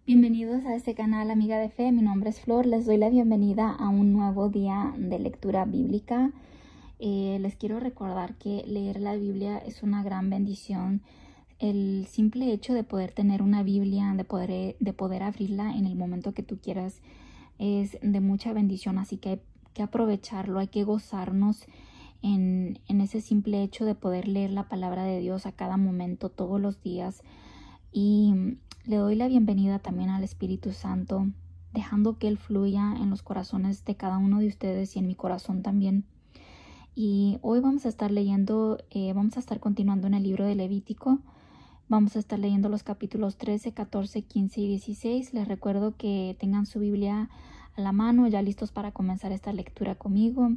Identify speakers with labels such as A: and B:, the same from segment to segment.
A: Bienvenidos a este canal, Amiga de Fe. Mi nombre es Flor. Les doy la bienvenida a un nuevo día de lectura bíblica. Les quiero recordar que leer la Biblia es una gran bendición. El simple hecho de poder tener una Biblia, de poder abrirla en el momento que tú quieras, es de mucha bendición. Así que hay que aprovecharlo, hay que gozarnos en ese simple hecho de poder leer la palabra de Dios a cada momento, todos los días. Y le doy la bienvenida también al Espíritu Santo, dejando que Él fluya en los corazones de cada uno de ustedes y en mi corazón también. Y hoy vamos a estar leyendo, vamos a estar continuando en el libro de Levítico. Vamos a estar leyendo los capítulos 13, 14, 15 y 16. Les recuerdo que tengan su Biblia a la mano, ya listos para comenzar esta lectura conmigo.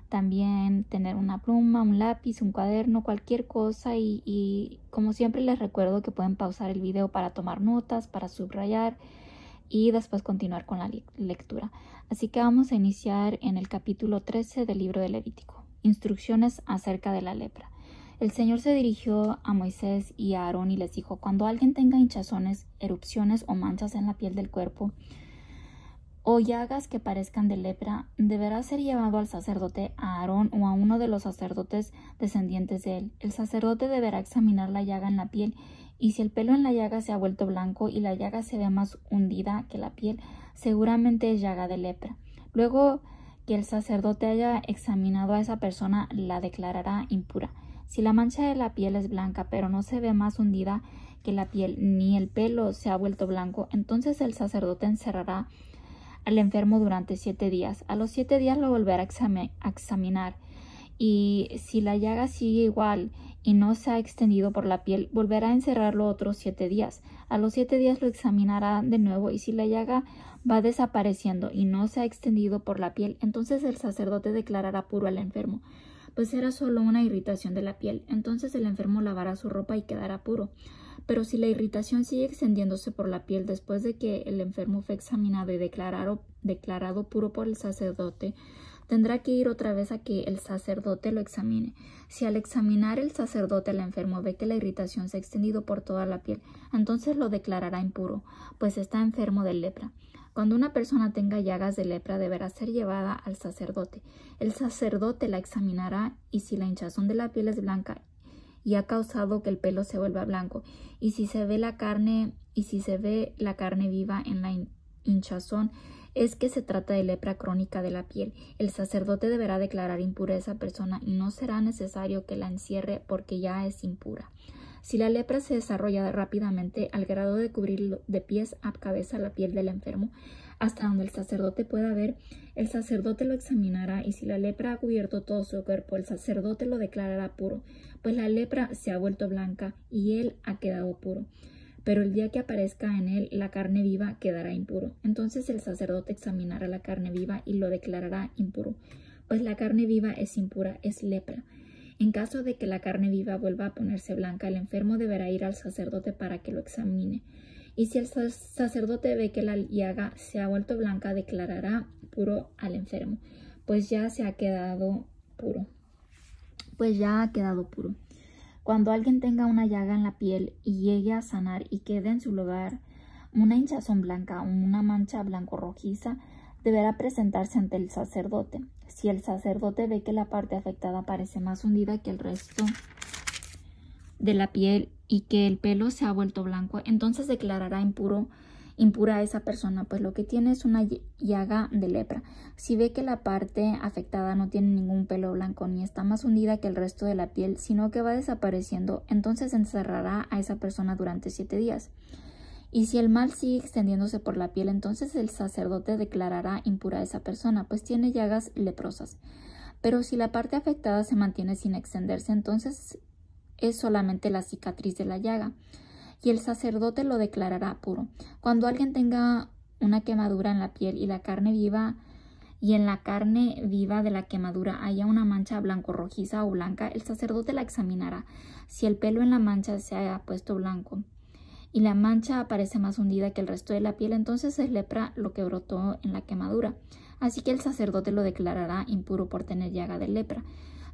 A: También tener una pluma, un lápiz, un cuaderno, cualquier cosa y como siempre les recuerdo que pueden pausar el video para tomar notas, para subrayar y después continuar con la lectura. Así que vamos a iniciar en el capítulo 13 del libro de Levítico. Instrucciones acerca de la lepra. El Señor se dirigió a Moisés y a Aarón y les dijo: cuando alguien tenga hinchazones, erupciones o manchas en la piel del cuerpo, o llagas que parezcan de lepra, deberá ser llevado al sacerdote, a Aarón o a uno de los sacerdotes descendientes de él. El sacerdote deberá examinar la llaga en la piel, y si el pelo en la llaga se ha vuelto blanco y la llaga se ve más hundida que la piel, seguramente es llaga de lepra. Luego que el sacerdote haya examinado a esa persona, la declarará impura. Si la mancha de la piel es blanca, pero no se ve más hundida que la piel, ni el pelo se ha vuelto blanco, entonces el sacerdote encerrará al enfermo durante 7 días. A los 7 días lo volverá a examinar, y si la llaga sigue igual y no se ha extendido por la piel, volverá a encerrarlo otros 7 días. A los 7 días lo examinará de nuevo, y si la llaga va desapareciendo y no se ha extendido por la piel, entonces el sacerdote declarará puro al enfermo, pues era solo una irritación de la piel. Entonces el enfermo lavará su ropa y quedará puro. Pero si la irritación sigue extendiéndose por la piel después de que el enfermo fue examinado y declarado puro por el sacerdote, tendrá que ir otra vez a que el sacerdote lo examine. Si al examinar el sacerdote al enfermo ve que la irritación se ha extendido por toda la piel, entonces lo declarará impuro, pues está enfermo de lepra. Cuando una persona tenga llagas de lepra, deberá ser llevada al sacerdote. El sacerdote la examinará, y si la hinchazón de la piel es blanca y ha causado que el pelo se vuelva blanco, y si se ve la carne viva en la hinchazón, es que se trata de lepra crónica de la piel. El sacerdote deberá declarar impura a esa persona, y no será necesario que la encierre porque ya es impura. Si la lepra se desarrolla rápidamente al grado de cubrir de pies a cabeza la piel del enfermo, hasta donde el sacerdote pueda ver, el sacerdote lo examinará, y si la lepra ha cubierto todo su cuerpo, el sacerdote lo declarará puro, pues la lepra se ha vuelto blanca y él ha quedado puro. Pero el día que aparezca en él la carne viva, quedará impuro. Entonces el sacerdote examinará la carne viva y lo declarará impuro, pues la carne viva es impura, es lepra. En caso de que la carne viva vuelva a ponerse blanca, el enfermo deberá ir al sacerdote para que lo examine. Y si el sacerdote ve que la llaga se ha vuelto blanca, declarará puro al enfermo, pues ya ha quedado puro. Cuando alguien tenga una llaga en la piel y llegue a sanar y quede en su lugar una hinchazón blanca o una mancha blanco-rojiza, deberá presentarse ante el sacerdote. Si el sacerdote ve que la parte afectada parece más hundida que el resto de la piel y que el pelo se ha vuelto blanco, entonces declarará impura a esa persona, pues lo que tiene es una llaga de lepra. Si ve que la parte afectada no tiene ningún pelo blanco ni está más hundida que el resto de la piel, sino que va desapareciendo, entonces encerrará a esa persona durante 7 días. Y si el mal sigue extendiéndose por la piel, entonces el sacerdote declarará impura a esa persona, pues tiene llagas leprosas. Pero si la parte afectada se mantiene sin extenderse, entonces es solamente la cicatriz de la llaga, y el sacerdote lo declarará puro. Cuando alguien tenga una quemadura en la piel y en la carne viva de la quemadura haya una mancha blanco-rojiza o blanca, el sacerdote la examinará. Si el pelo en la mancha se haya puesto blanco y la mancha aparece más hundida que el resto de la piel, entonces es lepra lo que brotó en la quemadura. Así que el sacerdote lo declarará impuro por tener llaga de lepra.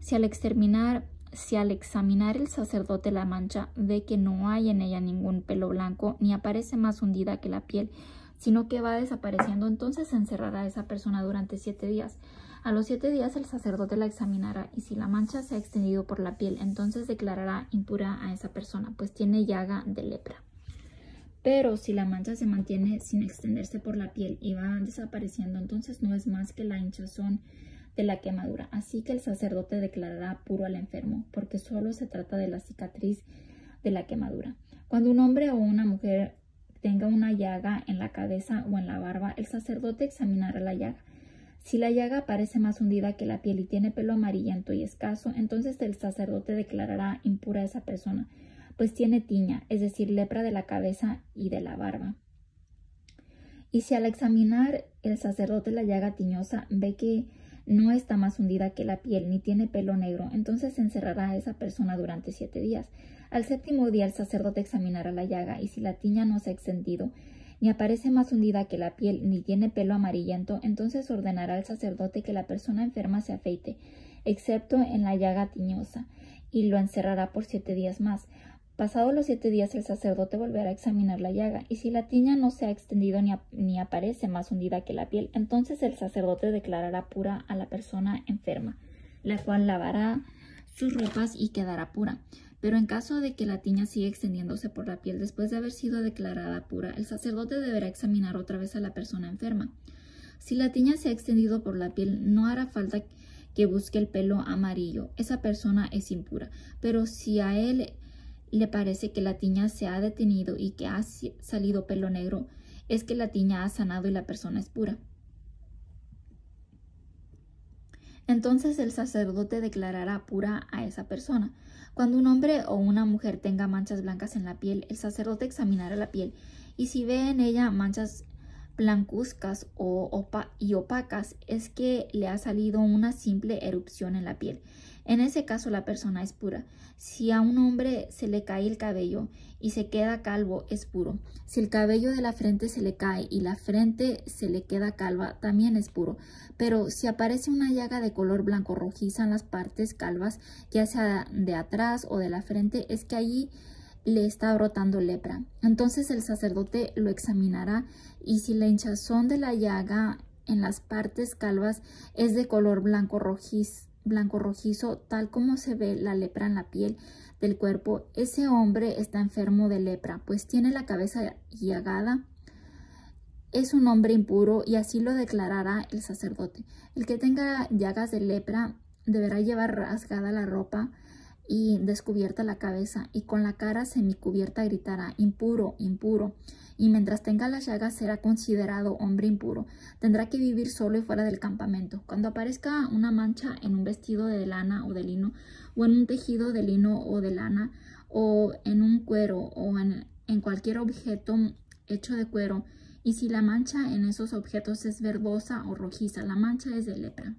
A: Si al examinar si al examinar el sacerdote la mancha ve que no hay en ella ningún pelo blanco, ni aparece más hundida que la piel, sino que va desapareciendo, entonces se encerrará a esa persona durante 7 días. A los 7 días el sacerdote la examinará, y si la mancha se ha extendido por la piel, entonces declarará impura a esa persona, pues tiene llaga de lepra. Pero si la mancha se mantiene sin extenderse por la piel y va desapareciendo, entonces no es más que la hinchazón de la quemadura. Así que el sacerdote declarará puro al enfermo, porque solo se trata de la cicatriz de la quemadura. Cuando un hombre o una mujer tenga una llaga en la cabeza o en la barba, el sacerdote examinará la llaga. Si la llaga parece más hundida que la piel y tiene pelo amarillento y escaso, entonces el sacerdote declarará impura a esa persona, pues tiene tiña, es decir, lepra de la cabeza y de la barba. Y si al examinar el sacerdote la llaga tiñosa ve que no está más hundida que la piel ni tiene pelo negro, entonces encerrará a esa persona durante 7 días. Al 7º día el sacerdote examinará la llaga, y si la tiña no se ha extendido, ni aparece más hundida que la piel, ni tiene pelo amarillento, entonces ordenará al sacerdote que la persona enferma se afeite, excepto en la llaga tiñosa, y lo encerrará por 7 días más. Pasados los 7 días el sacerdote volverá a examinar la llaga, y si la tiña no se ha extendido ni aparece más hundida que la piel, entonces el sacerdote declarará pura a la persona enferma, la cual lavará sus ropas y quedará pura. Pero en caso de que la tiña siga extendiéndose por la piel después de haber sido declarada pura, el sacerdote deberá examinar otra vez a la persona enferma. Si la tiña se ha extendido por la piel, no hará falta que busque el pelo amarillo. Esa persona es impura. Pero si a él le parece que la tiña se ha detenido y que ha salido pelo negro, es que la tiña ha sanado y la persona es pura. Entonces el sacerdote declarará pura a esa persona. Cuando un hombre o una mujer tenga manchas blancas en la piel, el sacerdote examinará la piel, y si ve en ella manchas blancuzcas y opacas, es que le ha salido una simple erupción en la piel. En ese caso la persona es pura. Si a un hombre se le cae el cabello y se queda calvo, es puro. Si el cabello de la frente se le cae y la frente se le queda calva, también es puro. Pero si aparece una llaga de color blanco rojiza en las partes calvas, ya sea de atrás o de la frente, es que allí le está brotando lepra. Entonces el sacerdote lo examinará, y si la hinchazón de la llaga en las partes calvas es de color blanco rojizo, tal como se ve la lepra en la piel del cuerpo, ese hombre está enfermo de lepra, pues tiene la cabeza llagada. Es un hombre impuro, y así lo declarará el sacerdote. El que tenga llagas de lepra deberá llevar rasgada la ropa y descubierta la cabeza, y con la cara semicubierta gritará: impuro, impuro. Y mientras tenga las llagas será considerado hombre impuro. Tendrá que vivir solo y fuera del campamento. Cuando aparezca una mancha en un vestido de lana o de lino, o en un tejido de lino o de lana, o en un cuero, o en cualquier objeto hecho de cuero, y si la mancha en esos objetos es verdosa o rojiza, la mancha es de lepra,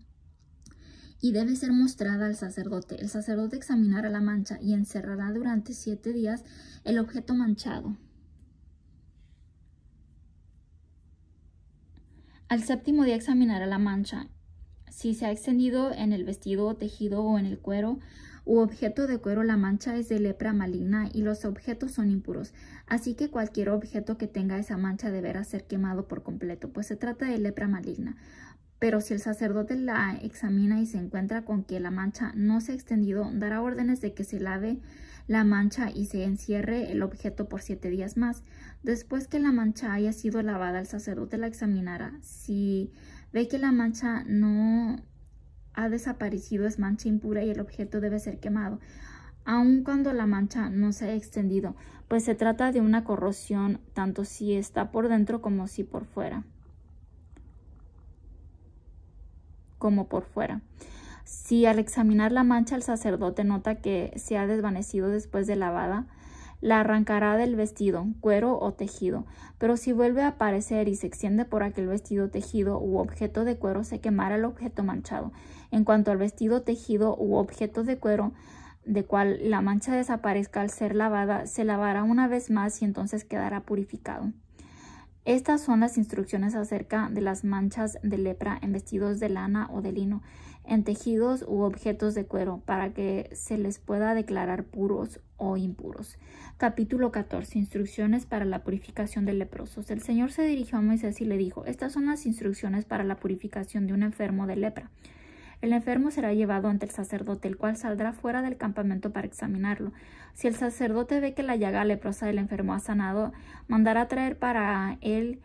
A: y debe ser mostrada al sacerdote. El sacerdote examinará la mancha y encerrará durante 7 días el objeto manchado. Al 7º día examinará la mancha. Si se ha extendido en el vestido, tejido o en el cuero u objeto de cuero, la mancha es de lepra maligna y los objetos son impuros. Así que cualquier objeto que tenga esa mancha deberá ser quemado por completo, pues se trata de lepra maligna. Pero si el sacerdote la examina y se encuentra con que la mancha no se ha extendido, dará órdenes de que se lave la mancha y se encierre el objeto por 7 días más. Después que la mancha haya sido lavada, el sacerdote la examinará. Si ve que la mancha no ha desaparecido, es mancha impura y el objeto debe ser quemado, aun cuando la mancha no se ha extendido, pues se trata de una corrosión tanto si está por dentro como si por fuera. Si al examinar la mancha el sacerdote nota que se ha desvanecido después de lavada, la arrancará del vestido, cuero o tejido. Pero si vuelve a aparecer y se extiende por aquel vestido, tejido u objeto de cuero, se quemará el objeto manchado. En cuanto al vestido, tejido u objeto de cuero de cual la mancha desaparezca al ser lavada, se lavará una vez más y entonces quedará purificado. Estas son las instrucciones acerca de las manchas de lepra en vestidos de lana o de lino, en tejidos u objetos de cuero, para que se les pueda declarar puros o impuros. Capítulo 14. Instrucciones para la purificación de leprosos. El Señor se dirigió a Moisés y le dijo: Estas son las instrucciones para la purificación de un enfermo de lepra. El enfermo será llevado ante el sacerdote, el cual saldrá fuera del campamento para examinarlo. Si el sacerdote ve que la llaga leprosa del enfermo ha sanado, mandará traer para el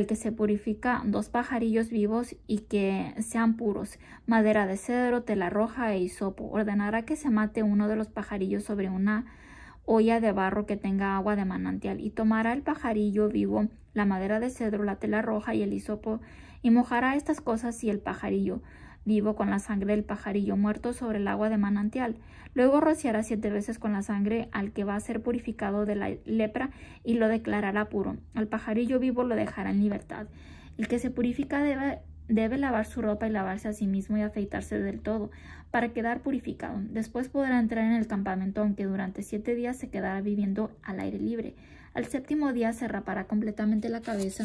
A: que se purifica 2 pajarillos vivos y que sean puros, madera de cedro, tela roja e hisopo. Ordenará que se mate uno de los pajarillos sobre una olla de barro que tenga agua de manantial, y tomará el pajarillo vivo, la madera de cedro, la tela roja y el hisopo, y mojará estas cosas y el pajarillo vivo con la sangre del pajarillo muerto sobre el agua de manantial. Luego rociará 7 veces con la sangre al que va a ser purificado de la lepra y lo declarará puro. Al pajarillo vivo lo dejará en libertad. El que se purifica debe lavar su ropa y lavarse a sí mismo y afeitarse del todo para quedar purificado. Después podrá entrar en el campamento, aunque durante 7 días se quedará viviendo al aire libre. Al 7º día se rapará completamente la cabeza,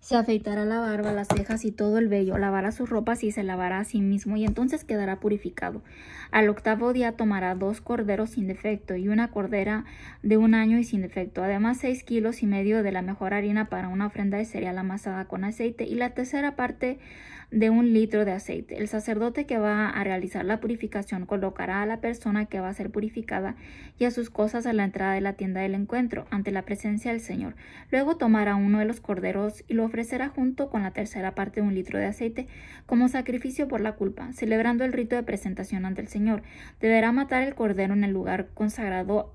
A: se afeitará la barba, las cejas y todo el vello, lavará sus ropas y se lavará a sí mismo, y entonces quedará purificado. Al 8º día tomará 2 corderos sin defecto y una cordera de 1 año y sin defecto, además 6,5 kilos de la mejor harina para una ofrenda de cereal amasada con aceite, y la tercera parte de 1 litro de aceite. El sacerdote que va a realizar la purificación colocará a la persona que va a ser purificada y a sus cosas a la entrada de la tienda del encuentro, ante la presencia del Señor. Luego tomará uno de los corderos y lo ofrecerá junto con la tercera parte de 1 litro de aceite como sacrificio por la culpa, celebrando el rito de presentación ante el Señor. Deberá matar el cordero en el lugar consagrado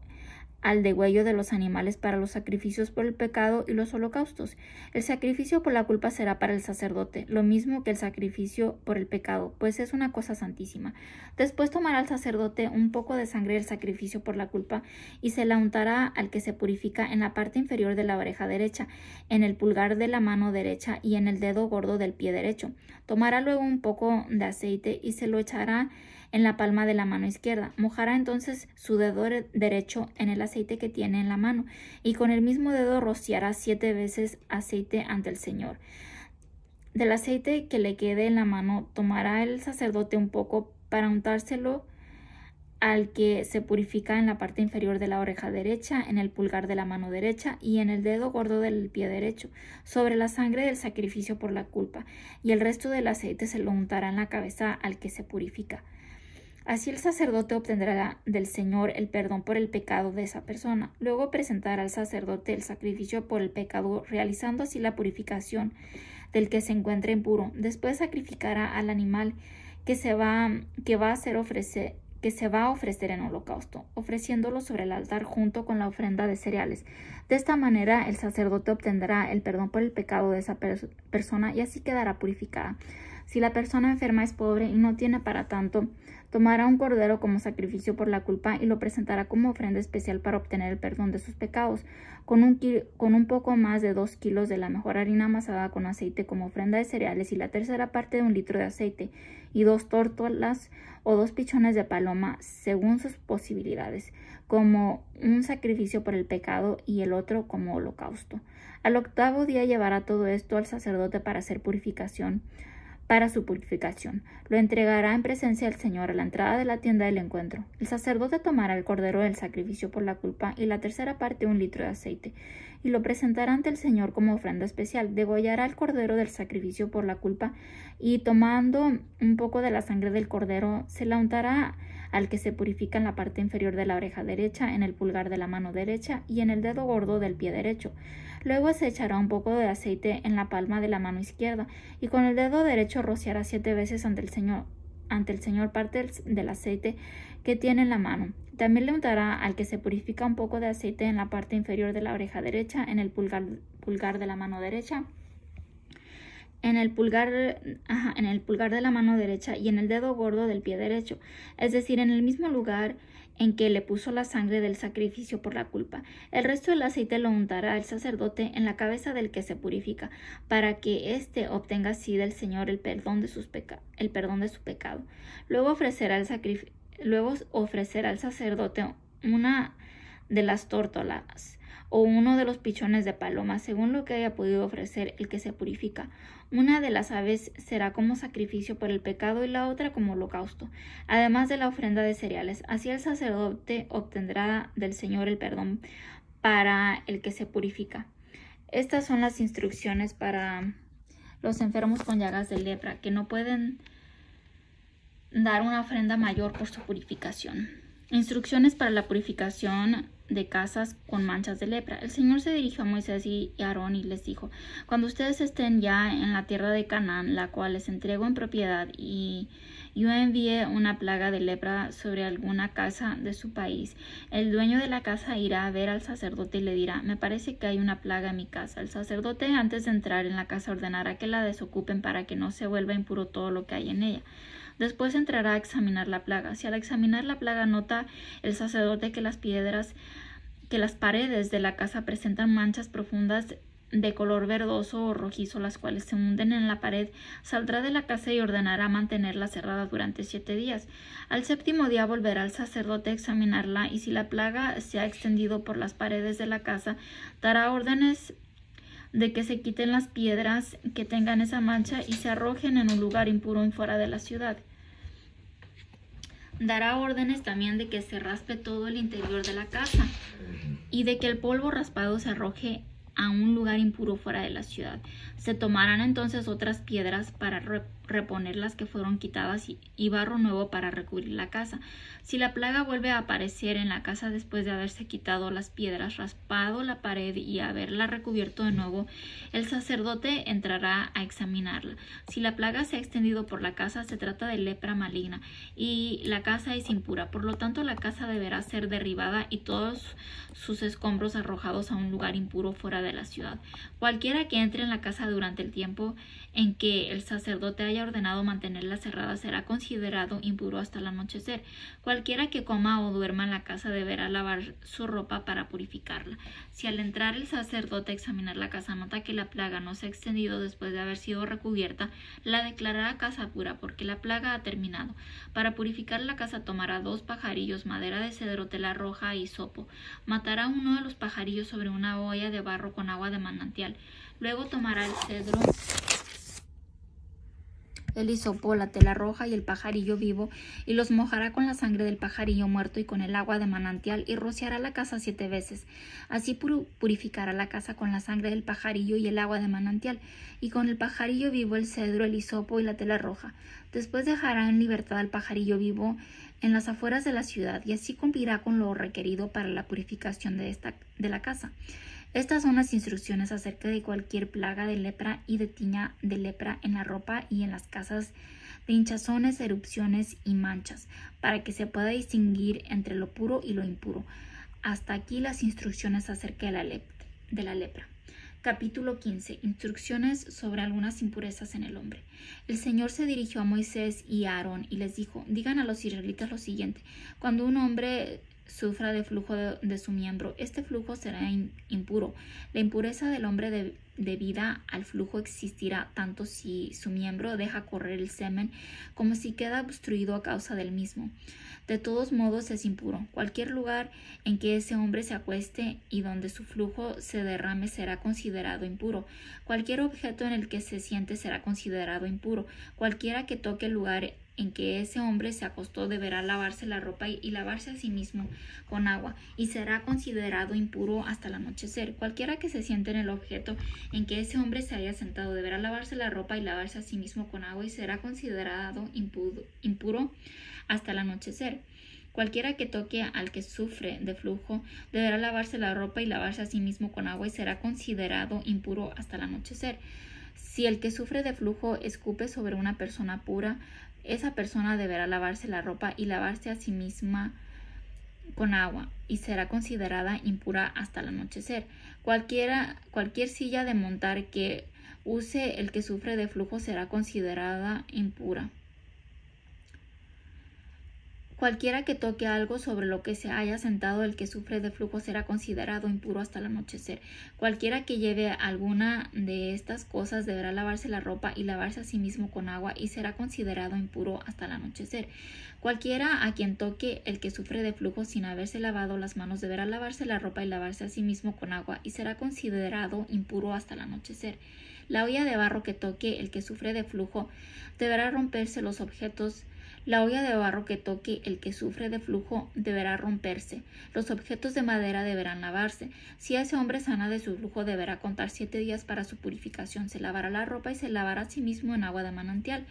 A: al degüello de los animales para los sacrificios por el pecado y los holocaustos. El sacrificio por la culpa será para el sacerdote, lo mismo que el sacrificio por el pecado, pues es una cosa santísima. Después tomará el sacerdote un poco de sangre del sacrificio por la culpa y se la untará al que se purifica en la parte inferior de la oreja derecha, en el pulgar de la mano derecha y en el dedo gordo del pie derecho. Tomará luego un poco de aceite y se lo echará en la palma de la mano izquierda. Mojará entonces su dedo derecho en el aceite que tiene en la mano, y con el mismo dedo rociará 7 veces aceite ante el Señor. Del aceite que le quede en la mano tomará el sacerdote un poco para untárselo al que se purifica en la parte inferior de la oreja derecha, en el pulgar de la mano derecha y en el dedo gordo del pie derecho, sobre la sangre del sacrificio por la culpa, y el resto del aceite se lo untará en la cabeza al que se purifica. Así el sacerdote obtendrá del Señor el perdón por el pecado de esa persona. Luego presentará al sacerdote el sacrificio por el pecado, realizando así la purificación del que se encuentre impuro. Después sacrificará al animal que se va a ofrecer en holocausto, ofreciéndolo sobre el altar junto con la ofrenda de cereales. De esta manera el sacerdote obtendrá el perdón por el pecado de esa persona y así quedará purificada. Si la persona enferma es pobre y no tiene para tanto, tomará un cordero como sacrificio por la culpa y lo presentará como ofrenda especial para obtener el perdón de sus pecados, con un poco más de 2 kilos de la mejor harina amasada con aceite como ofrenda de cereales y la tercera parte de 1 litro de aceite, y 2 tórtolas o 2 pichones de paloma según sus posibilidades, como un sacrificio por el pecado y el otro como holocausto. Al 8º día llevará todo esto al sacerdote para su purificación. Lo entregará en presencia del Señor a la entrada de la tienda del encuentro. El sacerdote tomará el cordero del sacrificio por la culpa y la tercera parte de 1 litro de aceite, y lo presentará ante el Señor como ofrenda especial. Degollará el cordero del sacrificio por la culpa y, tomando un poco de la sangre del cordero, se la untará al que se purifica en la parte inferior de la oreja derecha, en el pulgar de la mano derecha y en el dedo gordo del pie derecho. Luego se echará un poco de aceite en la palma de la mano izquierda y con el dedo derecho rociará 7 veces ante el Señor parte del aceite que tiene en la mano. También le untará al que se purifica un poco de aceite en la parte inferior de la oreja derecha, en el pulgar de la mano derecha, en el pulgar de la mano derecha y en el dedo gordo del pie derecho, es decir, en el mismo lugar en que le puso la sangre del sacrificio por la culpa. El resto del aceite lo untará el sacerdote en la cabeza del que se purifica, para que éste obtenga así del Señor el perdón de su pecado. Luego ofrecerá al sacerdote una de las tórtolas o uno de los pichones de paloma, según lo que haya podido ofrecer el que se purifica. Una de las aves será como sacrificio por el pecado y la otra como holocausto, además de la ofrenda de cereales. Así el sacerdote obtendrá del Señor el perdón para el que se purifica. Estas son las instrucciones para los enfermos con llagas de lepra, que no pueden dar una ofrenda mayor por su purificación. Instrucciones para la purificación de casas con manchas de lepra. El Señor se dirigió a Moisés y a Aarón y les dijo: cuando ustedes estén ya en la tierra de Canaán, la cual les entrego en propiedad, y yo envíe una plaga de lepra sobre alguna casa de su país, el dueño de la casa irá a ver al sacerdote y le dirá: me parece que hay una plaga en mi casa. El sacerdote, antes de entrar en la casa, ordenará que la desocupen para que no se vuelva impuro todo lo que hay en ella. Después entrará a examinar la plaga. Si al examinar la plaga nota el sacerdote que las paredes de la casa presentan manchas profundas de color verdoso o rojizo, las cuales se hunden en la pared, saldrá de la casa y ordenará mantenerla cerrada durante 7 días. Al 7º día volverá el sacerdote a examinarla, y si la plaga se ha extendido por las paredes de la casa, dará órdenes de que se quiten las piedras que tengan esa mancha y se arrojen en un lugar impuro y fuera de la ciudad. Dará órdenes también de que se raspe todo el interior de la casa y de que el polvo raspado se arroje a un lugar impuro fuera de la ciudad. Se tomarán entonces otras piedras para reponer las que fueron quitadas y barro nuevo para recubrir la casa. Si la plaga vuelve a aparecer en la casa después de haberse quitado las piedras, raspado la pared y haberla recubierto de nuevo, el sacerdote entrará a examinarla. Si la plaga se ha extendido por la casa, se trata de lepra maligna y la casa es impura. Por lo tanto, la casa deberá ser derribada y todos sus escombros arrojados a un lugar impuro fuera de la ciudad. Cualquiera que entre en la casa durante el tiempo en que el sacerdote haya ordenado mantenerla cerrada será considerado impuro hasta el anochecer. Cualquiera que coma o duerma en la casa deberá lavar su ropa para purificarla. Si al entrar el sacerdote a examinar la casa nota que la plaga no se ha extendido después de haber sido recubierta, la declarará casa pura, porque la plaga ha terminado. Para purificar la casa tomará 2 pajarillos, madera de cedro, tela roja y hisopo. Matará uno de los pajarillos sobre una olla de barro con agua de manantial. Luego tomará el cedro, el hisopo, la tela roja y el pajarillo vivo, y los mojará con la sangre del pajarillo muerto y con el agua de manantial, y rociará la casa 7 veces. Así purificará la casa con la sangre del pajarillo y el agua de manantial, y con el pajarillo vivo, el cedro, el hisopo y la tela roja. Después dejará en libertad al pajarillo vivo en las afueras de la ciudad, y así cumplirá con lo requerido para la purificación de la casa. Estas son las instrucciones acerca de cualquier plaga de lepra y de tiña de lepra en la ropa y en las casas, de hinchazones, erupciones y manchas, para que se pueda distinguir entre lo puro y lo impuro. Hasta aquí las instrucciones acerca de la lepra. Capítulo 15. Instrucciones sobre algunas impurezas en el hombre. El Señor se dirigió a Moisés y a Aarón y les dijo: digan a los israelitas lo siguiente: cuando un hombre sufra de flujo de su miembro, este flujo será impuro. La impureza del hombre debida al flujo existirá tanto si su miembro deja correr el semen como si queda obstruido a causa del mismo. De todos modos es impuro. Cualquier lugar en que ese hombre se acueste y donde su flujo se derrame será considerado impuro. Cualquier objeto en el que se siente será considerado impuro. Cualquiera que toque el lugar en que ese hombre se acostó deberá lavarse la ropa y lavarse a sí mismo con agua, y será considerado impuro hasta el anochecer. Cualquiera que se siente en el objeto en que ese hombre se haya sentado deberá lavarse la ropa y lavarse a sí mismo con agua, y será considerado impuro hasta el anochecer. Cualquiera que toque al que sufre de flujo deberá lavarse la ropa y lavarse a sí mismo con agua, y será considerado impuro hasta el anochecer. Si el que sufre de flujo escupe sobre una persona pura, esa persona deberá lavarse la ropa y lavarse a sí misma con agua, y será considerada impura hasta el anochecer. Cualquier silla de montar que use el que sufre de flujo será considerada impura. Cualquiera que toque algo sobre lo que se haya sentado el que sufre de flujo será considerado impuro hasta el anochecer. Cualquiera que lleve alguna de estas cosas deberá lavarse la ropa y lavarse a sí mismo con agua y será considerado impuro hasta el anochecer. Cualquiera a quien toque el que sufre de flujo sin haberse lavado las manos deberá lavarse la ropa y lavarse a sí mismo con agua y será considerado impuro hasta el anochecer. La olla de barro que toque el que sufre de flujo deberá romperse los objetos. La olla de barro que toque el que sufre de flujo deberá romperse. Los objetos de madera deberán lavarse. Si ese hombre sana de su flujo deberá contar 7 días para su purificación. Se lavará la ropa y se lavará a sí mismo en agua de manantial,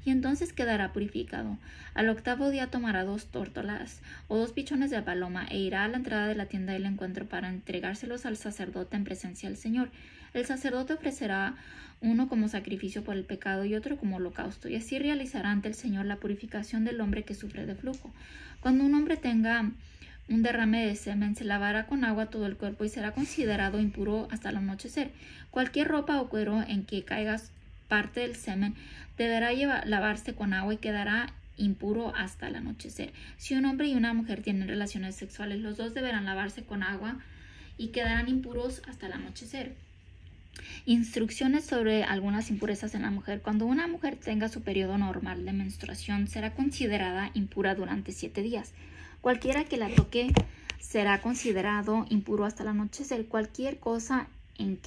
A: y entonces quedará purificado. Al 8º día tomará 2 tórtolas o 2 pichones de paloma e irá a la entrada de la tienda del encuentro para entregárselos al sacerdote en presencia del Señor. El sacerdote ofrecerá uno como sacrificio por el pecado y otro como holocausto, y así realizará ante el Señor la purificación del hombre que sufre de flujo. Cuando un hombre tenga un derrame de semen, se lavará con agua todo el cuerpo y será considerado impuro hasta el anochecer. Cualquier ropa o cuero en que caiga parte del semen deberá lavarse con agua y quedará impuro hasta el anochecer. Si un hombre y una mujer tienen relaciones sexuales, los dos deberán lavarse con agua y quedarán impuros hasta el anochecer. Instrucciones sobre algunas impurezas en la mujer. Cuando una mujer tenga su periodo normal de menstruación, será considerada impura durante 7 días. Cualquiera que la toque será considerado impuro hasta el anochecer. Cualquier cosa en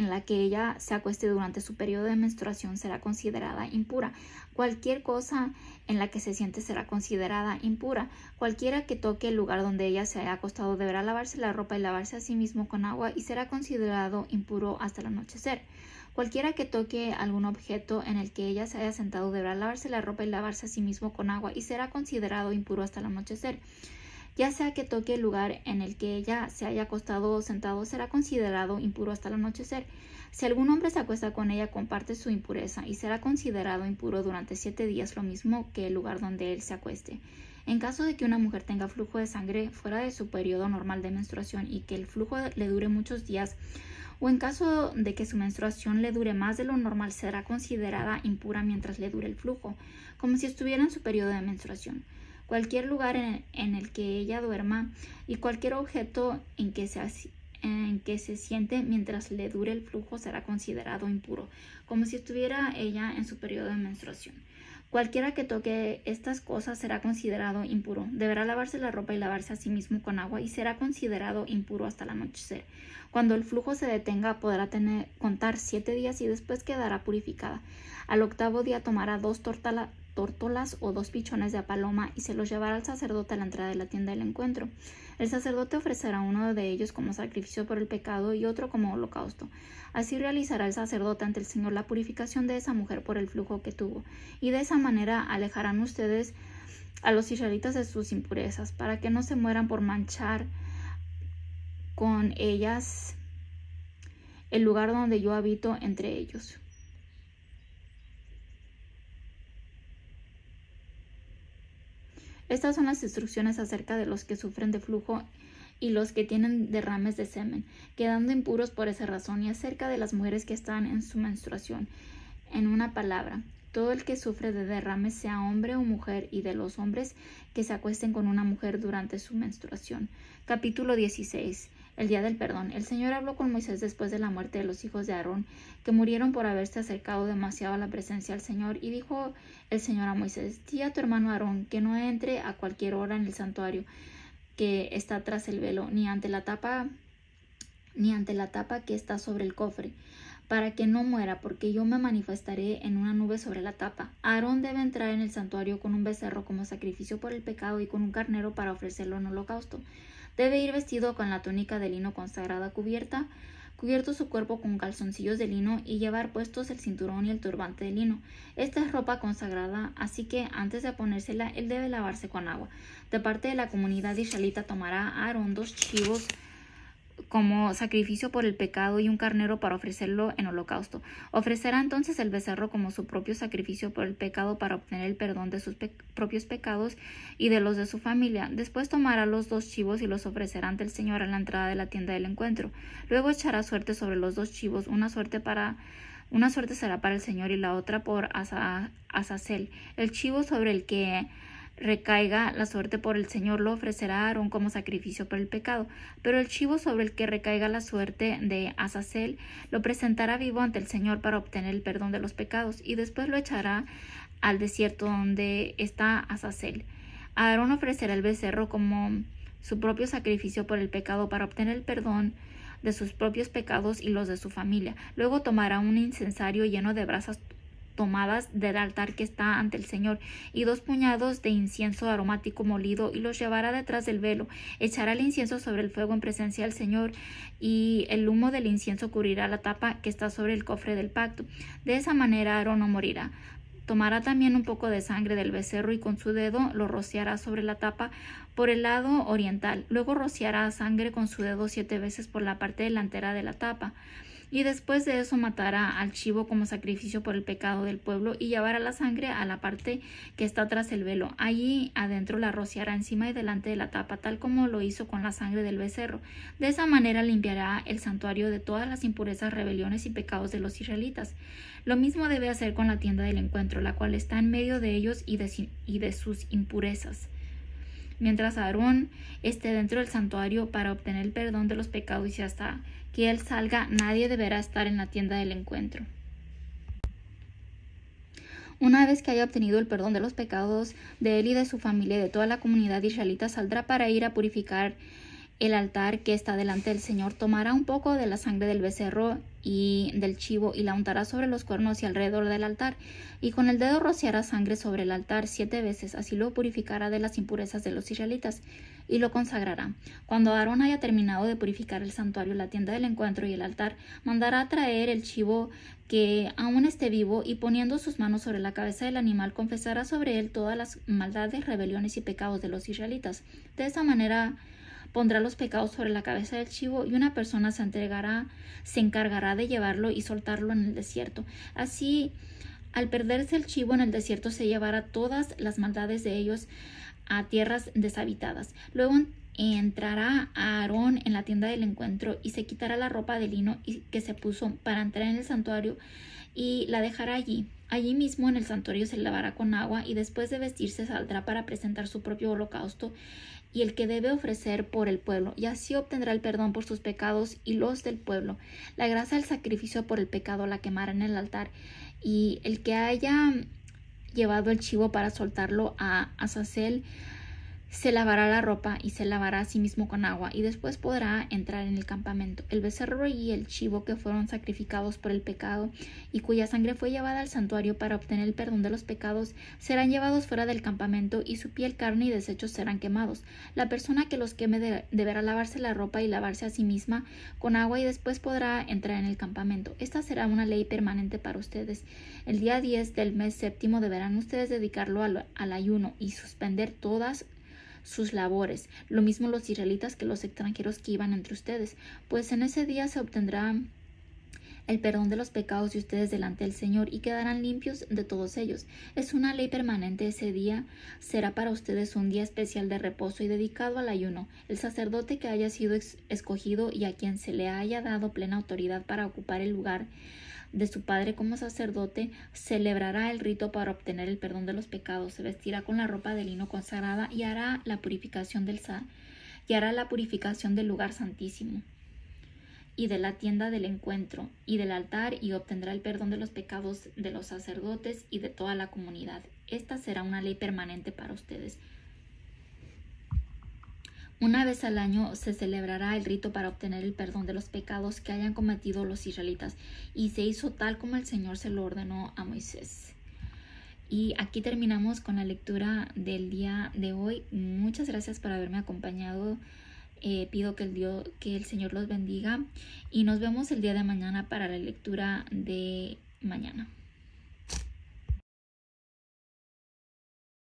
A: la que ella se acueste durante su periodo de menstruación será considerada impura. Cualquier cosa en la que se siente será considerada impura. Cualquiera que toque el lugar donde ella se haya acostado deberá lavarse la ropa y lavarse a sí mismo con agua y será considerado impuro hasta el anochecer. Cualquiera que toque algún objeto en el que ella se haya sentado deberá lavarse la ropa y lavarse a sí mismo con agua y será considerado impuro hasta el anochecer. Ya sea que toque el lugar en el que ella se haya acostado o sentado, será considerado impuro hasta el anochecer. Si algún hombre se acuesta con ella, comparte su impureza y será considerado impuro durante 7 días, lo mismo que el lugar donde él se acueste. En caso de que una mujer tenga flujo de sangre fuera de su periodo normal de menstruación y que el flujo le dure muchos días, o en caso de que su menstruación le dure más de lo normal, será considerada impura mientras le dure el flujo, como si estuviera en su periodo de menstruación. Cualquier lugar en el que ella duerma y cualquier objeto en que se siente mientras le dure el flujo será considerado impuro, como si estuviera ella en su periodo de menstruación. Cualquiera que toque estas cosas será considerado impuro. Deberá lavarse la ropa y lavarse a sí mismo con agua y será considerado impuro hasta el anochecer. Cuando el flujo se detenga podrá contar 7 días y después quedará purificada. Al 8º día tomará 2 tórtolas o 2 pichones de paloma y se los llevará al sacerdote a la entrada de la tienda del encuentro. El sacerdote ofrecerá uno de ellos como sacrificio por el pecado y otro como holocausto. Así realizará el sacerdote ante el Señor la purificación de esa mujer por el flujo que tuvo, y de esa manera alejarán ustedes a los israelitas de sus impurezas, para que no se mueran por manchar con ellas el lugar donde yo habito entre ellos. Estas son las instrucciones acerca de los que sufren de flujo y los que tienen derrames de semen, quedando impuros por esa razón, y acerca de las mujeres que están en su menstruación. En una palabra, todo el que sufre de derrames, sea hombre o mujer, y de los hombres que se acuesten con una mujer durante su menstruación. Capítulo 16. El día del perdón. El Señor habló con Moisés después de la muerte de los hijos de Aarón, que murieron por haberse acercado demasiado a la presencia del Señor, y dijo el Señor a Moisés: di a tu hermano Aarón que no entre a cualquier hora en el santuario que está tras el velo, ni ante la tapa que está sobre el cofre, para que no muera, porque yo me manifestaré en una nube sobre la tapa. Aarón debe entrar en el santuario con un becerro como sacrificio por el pecado y con un carnero para ofrecerlo en holocausto. Debe ir vestido con la túnica de lino consagrada cubierto su cuerpo con calzoncillos de lino y llevar puestos el cinturón y el turbante de lino. Esta es ropa consagrada, así que antes de ponérsela, él debe lavarse con agua. De parte de la comunidad israelita tomará Aarón 2 chivos como sacrificio por el pecado y un carnero para ofrecerlo en holocausto. Ofrecerá entonces el becerro como su propio sacrificio por el pecado para obtener el perdón de sus propios pecados y de los de su familia. Después tomará los 2 chivos y los ofrecerá ante el Señor a la entrada de la tienda del encuentro. Luego echará suerte sobre los 2 chivos, una suerte será para el Señor y la otra por Azazel. El chivo sobre el que recaiga la suerte por el Señor lo ofrecerá a Aarón como sacrificio por el pecado, pero el chivo sobre el que recaiga la suerte de Azazel lo presentará vivo ante el Señor para obtener el perdón de los pecados, y después lo echará al desierto donde está Azazel. Aarón ofrecerá el becerro como su propio sacrificio por el pecado para obtener el perdón de sus propios pecados y los de su familia. Luego tomará un incensario lleno de brasas tomadas del altar que está ante el Señor, y 2 puñados de incienso aromático molido, y los llevará detrás del velo. Echará el incienso sobre el fuego en presencia del Señor, y el humo del incienso cubrirá la tapa que está sobre el cofre del pacto. De esa manera Aarón no morirá. Tomará también un poco de sangre del becerro y con su dedo lo rociará sobre la tapa por el lado oriental. Luego rociará sangre con su dedo 7 veces por la parte delantera de la tapa. Y después de eso matará al chivo como sacrificio por el pecado del pueblo y llevará la sangre a la parte que está tras el velo. Allí adentro la rociará encima y delante de la tapa, tal como lo hizo con la sangre del becerro. De esa manera limpiará el santuario de todas las impurezas, rebeliones y pecados de los israelitas. Lo mismo debe hacer con la tienda del encuentro, la cual está en medio de ellos y de sus impurezas. Mientras Aarón esté dentro del santuario para obtener el perdón de los pecados, y hasta que él salga, nadie deberá estar en la tienda del encuentro. Una vez que haya obtenido el perdón de los pecados de él y de su familia y de toda la comunidad israelita, saldrá para ir a purificar el altar que está delante del Señor. Tomará un poco de la sangre del becerro y del chivo y la untará sobre los cuernos y alrededor del altar, y con el dedo rociará sangre sobre el altar 7 veces. Así lo purificará de las impurezas de los israelitas y lo consagrará. Cuando Aarón haya terminado de purificar el santuario, la tienda del encuentro y el altar, mandará a traer el chivo que aún esté vivo, y poniendo sus manos sobre la cabeza del animal, confesará sobre él todas las maldades, rebeliones y pecados de los israelitas. De esa manera pondrá los pecados sobre la cabeza del chivo, y una persona se encargará de llevarlo y soltarlo en el desierto. Así, al perderse el chivo en el desierto, se llevará todas las maldades de ellos a tierras deshabitadas. Luego entrará Aarón en la tienda del encuentro y se quitará la ropa de lino que se puso para entrar en el santuario y la dejará allí. Allí mismo en el santuario se lavará con agua, y después de vestirse saldrá para presentar su propio holocausto y el que debe ofrecer por el pueblo, y así obtendrá el perdón por sus pecados y los del pueblo. La grasa del sacrificio por el pecado la quemará en el altar, y el que haya llevado el chivo para soltarlo a Azazel se lavará la ropa y se lavará a sí mismo con agua, y después podrá entrar en el campamento. El becerro y el chivo que fueron sacrificados por el pecado y cuya sangre fue llevada al santuario para obtener el perdón de los pecados serán llevados fuera del campamento, y su piel, carne y desechos serán quemados. La persona que los queme deberá lavarse la ropa y lavarse a sí misma con agua, y después podrá entrar en el campamento. Esta será una ley permanente para ustedes. El día 10 del mes séptimo deberán ustedes dedicarlo al ayuno y suspender todas sus labores, lo mismo los israelitas que los extranjeros que iban entre ustedes, pues en ese día se obtendrá el perdón de los pecados de ustedes delante del Señor, y quedarán limpios de todos ellos. Es una ley permanente. Ese día será para ustedes un día especial de reposo y dedicado al ayuno. El sacerdote que haya sido escogido y a quien se le haya dado plena autoridad para ocupar el lugar de su padre como sacerdote celebrará el rito para obtener el perdón de los pecados. Se vestirá con la ropa de lino consagrada y hará la purificación del lugar santísimo y de la tienda del encuentro y del altar, y obtendrá el perdón de los pecados de los sacerdotes y de toda la comunidad. Esta será una ley permanente para ustedes. Una vez al año se celebrará el rito para obtener el perdón de los pecados que hayan cometido los israelitas, y se hizo tal como el Señor se lo ordenó a Moisés. Y aquí terminamos con la lectura del día de hoy. Muchas gracias por haberme acompañado. Pido que el Señor los bendiga, y nos vemos el día de mañana para la lectura de mañana.